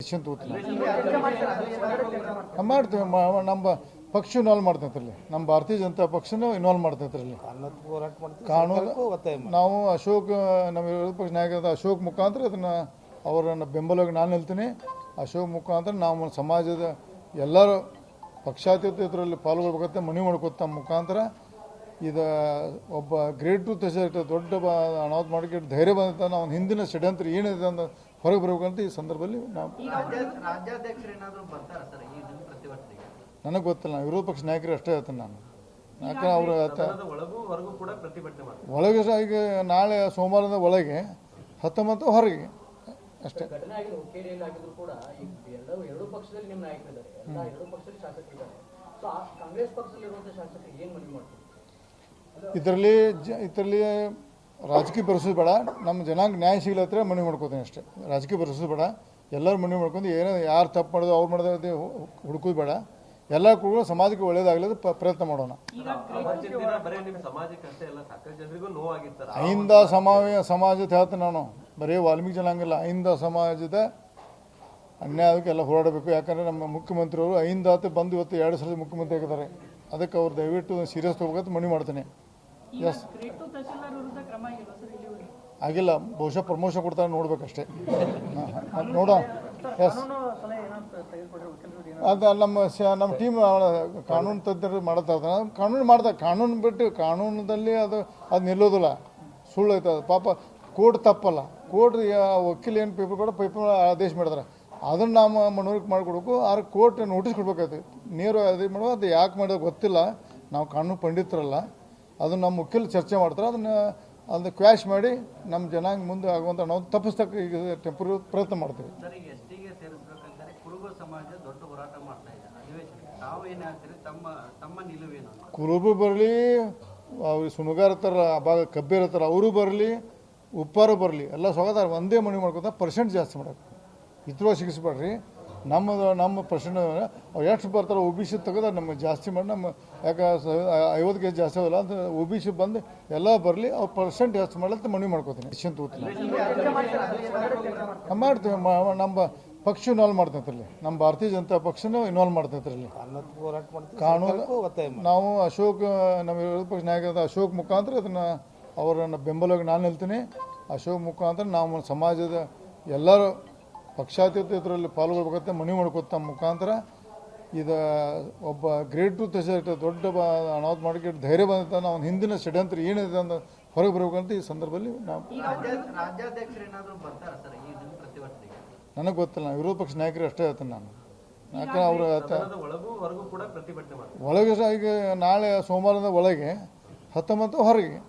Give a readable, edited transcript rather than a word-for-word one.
Decision ತಗೋತೀನಿ. ಮಾಡ್ತೀವಿ, ನಮ್ಮ ಪಕ್ಷ ಇನ್ವಾಲ್ವ್ ಮಾಡ್ತೈತ್ರಲ್ಲಿ, ನಮ್ಮ ಭಾರತೀಯ ಜನತಾ ಪಕ್ಷನೂ ಇನ್ವಾಲ್ವ್ ಮಾಡ್ತೈತ್ರಲ್ಲಿ. ಕಾನೂನು ನಾವು ಅಶೋಕ್ ನಮ್ಮ ವಿರೋಧ ಪಕ್ಷ ನಾಯಕರಾದ ಅಶೋಕ್ ಮುಖಾಂತರ ಅದನ್ನು ಅವರನ್ನು ಬೆಂಬಲವಾಗಿ ನಾನು ಹೇಳ್ತೀನಿ. ಅಶೋಕ್ ಮುಖಾಂತರ ನಾವು ಸಮಾಜದ ಎಲ್ಲರೂ ಪಕ್ಷಾತೀತ ಇದರಲ್ಲಿ ಪಾಲ್ಗೊಳ್ಬೇಕಂತ ಮನವಿ ಮಾಡ್ಕೊತ ಮುಖಾಂತರ ಇದು ಒಬ್ಬ ಗ್ರೇಟ್ ಟು ದೊಡ್ಡ ಅನಾಹುತ ಮಾಡೋಕ್ಕೆ ಧೈರ್ಯ ಬಂದಂಥ ನಾವು ಹಿಂದಿನ ಷಡ್ಯಂತ್ರ ಏನಿದೆ ಅಂತ ಹೊರಗೆ ಬರಬೇಕಂತ ಈ ಸಂದರ್ಭದಲ್ಲಿ ನಾವು ನನಗೆ ಗೊತ್ತಿಲ್ಲ. ನಾನು ವಿರೋಧ ಪಕ್ಷ ನಾಯಕರು ಅಷ್ಟೇ ಹೇಳ್ತೀನಿ ನಾನು. ಯಾಕಂದ್ರೆ ಅವರು ಒಳಗೆ ಈಗ ನಾಳೆ ಸೋಮವಾರದ ಒಳಗೆ 19 ಹೊರಗೆ ಅಷ್ಟೇ. ಇದರಲ್ಲಿ ರಾಜಕೀಯ ಬರೆಸೋದು ಬೇಡ, ನಮ್ಮ ಜನಾಂಗ ನ್ಯಾಯ ಸಿಗ್ಲತ್ರ ಮನವಿ ಮಾಡ್ಕೋತೀನಿ ಅಷ್ಟೇ. ರಾಜಕೀಯ ಬರೆಸೋದು ಬೇಡ, ಎಲ್ಲರೂ ಮನವಿ ಮಾಡ್ಕೊಂಡು ಏನೋ ಯಾರು ತಪ್ಪು ಮಾಡೋದು ಅವ್ರು ಮಾಡೋದು ಹುಡುಕೋದು ಬೇಡ. ಎಲ್ಲ ಕೂಡ ಸಮಾಜಕ್ಕೆ ಒಳ್ಳೇದಾಗಲಿದ್ದು ಪ್ರಯತ್ನ ಮಾಡೋಣ. ಅಹಿಂದ ಸಮಾಜದ ಹೇಳ್ತೀನಿ ನಾನು, ಬರೀ ವಾಲ್ಮೀಕಿ ಜನಾಂಗಿಲ್ಲ, ಅಹಿಂದ ಸಮಾಜದ ಅನ್ಯಾಯಕ್ಕೆಲ್ಲ ಹೋರಾಡಬೇಕು. ಯಾಕಂದರೆ ನಮ್ಮ ಮುಖ್ಯಮಂತ್ರಿಯವರು ಅಹಿಂದಾತ ಬಂದು ಇವತ್ತು 2 ಸಲ ಮುಖ್ಯಮಂತ್ರಿ ಆಗಿದ್ದಾರೆ. ಅದಕ್ಕೆ ಅವ್ರು ದಯವಿಟ್ಟು ಸೀರಿಯಸ್ ತೊಗೋಬೇಕಂತ ಮನವಿ ಮಾಡ್ತೀನಿ. ಎಸ್ ಆಗಿಲ್ಲ, ಬಹುಶಃ ಪ್ರಮೋಷನ್ ಕೊಡ್ತಾರೆ, ನೋಡ್ಬೇಕಷ್ಟೇ. ನೋಡೋಣ. ಎಸ್ ಅದು ನಮ್ಮ ಟೀಮ್ ಕಾನೂನು ತಜ್ಞರು ಮಾಡ್ತಾ ಇರ್ತಾರೆ. ಕಾನೂನು ಬಿಟ್ಟು ಕಾನೂನದಲ್ಲಿ ಅದು ನಿಲ್ಲೋದಿಲ್ಲ, ಸುಳ್ಳು ಐತೆ ಅದು. ಪಾಪ ಕೋರ್ಟ್ ತಪ್ಪಲ್ಲ, ಕೋರ್ಟ್ ವಕೀಲ ಏನು ಪೇಪರ್ ಆದೇಶ ಮಾಡಿದಾರೆ ಅದನ್ನು ನಾವು ಮನವರಿಕೆ ಮಾಡಿಕೊಡ್ಬೇಕು. ಆದ್ರೆ ಕೋರ್ಟ್ ನೋಟಿಸ್ ಕೊಡ್ಬೇಕಾಯ್ತು, ನೇರ ಅದೇ ಮಾಡೋ ಅದು ಯಾಕೆ ಮಾಡೋದು ಗೊತ್ತಿಲ್ಲ. ನಾವು ಕಾನೂನು ಪಂಡಿತರಲ್ಲ, ಅದನ್ನು ನಮ್ಮ ವಕೀಲ ಚರ್ಚೆ ಮಾಡ್ತಾರೆ. ಅದನ್ನು ಕ್ವ್ಯಾಶ್ ಮಾಡಿ ನಮ್ಮ ಜನಾಂಗ ಮುಂದೆ ಆಗುವಂಥ ನಾವು ತಪ್ಪಿಸ್ತಕ್ಕ ಈಗ ಟೆಂಪರರಿ ಪ್ರಯತ್ನ ಮಾಡ್ತೀವಿ. ಕುರುಬು ಬರಲಿ, ಸುಣಗಾರ ಇರ್ತಾರ, ಭಾಗ ಕಬ್ಬೇರ್ ಇರ್ತಾರೆ, ಅವರು ಬರಲಿ, ಉಪ್ಪಾರು ಬರಲಿ, ಎಲ್ಲ ಸ್ವಾಗತ. ಒಂದೇ ಮನವಿ ಮಾಡ್ಕೊತ ಪರ್ಸೆಂಟ್ ಜಾಸ್ತಿ ಮಾಡೋದು, ಇತರ ಸಿಗಿಸ್ಬೇಡ್ರಿ. ನಮ್ಮ ಪರ್ಸೆಂಟ್ ಅವ್ರು ಎಷ್ಟು ಬರ್ತಾರೆ OBC ತೆಗೆದು ನಮಗೆ ಜಾಸ್ತಿ ಮಾಡಿ ನಮ್ಮ ಯಾಕೆ 50 ಕೆಜಿ ಜಾಸ್ತಿ ಆಗೋಲ್ಲ ಅಂತ OBC ಬಂದು ಎಲ್ಲ ಬರಲಿ, ಅವ್ರು ಪರ್ಸೆಂಟ್ ಜಾಸ್ತಿ ಮಾಡಲಿ ಅಂತ ಮನವಿ ಮಾಡ್ಕೋತೀನಿ. ಡಿಸಿಷನ್ ತಗೋತೀನಿ. ಮಾಡ್ತೀವಿ, ನಮ್ಮ ಪಕ್ಷ ಇನ್ವಾಲ್ವ್ ಮಾಡ್ತೈತ್ರಲ್ಲಿ, ನಮ್ಮ ಭಾರತೀಯ ಜನತಾ ಪಕ್ಷನೂ ಇನ್ವಾಲ್ವ್ ಮಾಡ್ತೈತ್ರಲ್ಲಿ. ಕಾನೂನು ನಾವು ಅಶೋಕ್ ನಮ್ಮ ವಿರೋಧ ಪಕ್ಷ ನಾಯಕರಾದ ಅಶೋಕ್ ಮುಖಾಂತರ ಅದನ್ನು ಅವರನ್ನು ಬೆಂಬಲವಾಗಿ ನಾನು ಹೇಳ್ತೀನಿ. ಅಶೋಕ್ ಮುಖಾಂತರ ನಾವು ಸಮಾಜದ ಎಲ್ಲರೂ ಪಕ್ಷಾತೀತ ಇದರಲ್ಲಿ ಪಾಲ್ಗೊಳ್ಬೇಕಂತ ಮನವಿ ಮಾಡ್ಕೊತ ಮುಖಾಂತರ ಇದು ಒಬ್ಬ ಗ್ರೇಟ್ ಟು ದೊಡ್ಡ ಅನಾಹುತ ಮಾಡೋಕ್ಕೆ ಧೈರ್ಯ ಬಂದಂಥ ನಾವು ಹಿಂದಿನ ಷಡ್ಯಂತ್ರ ಏನಿದೆ ಅಂತ ಹೊರಗೆ ಬರಬೇಕಂತ ಈ ಸಂದರ್ಭದಲ್ಲಿ ನಾವು ನನಗೆ ಗೊತ್ತಿಲ್ಲ. ನಾನು ವಿರೋಧ ಪಕ್ಷ ನಾಯಕರು ಅಷ್ಟೇ ಹೇಳ್ತೀನಿ ನಾನು. ಯಾಕಂದ್ರೆ ಅವರು ಒಳಗೆ ಈಗ ನಾಳೆ ಸೋಮವಾರದ ಒಳಗೆ 19 ಹೊರಗೆ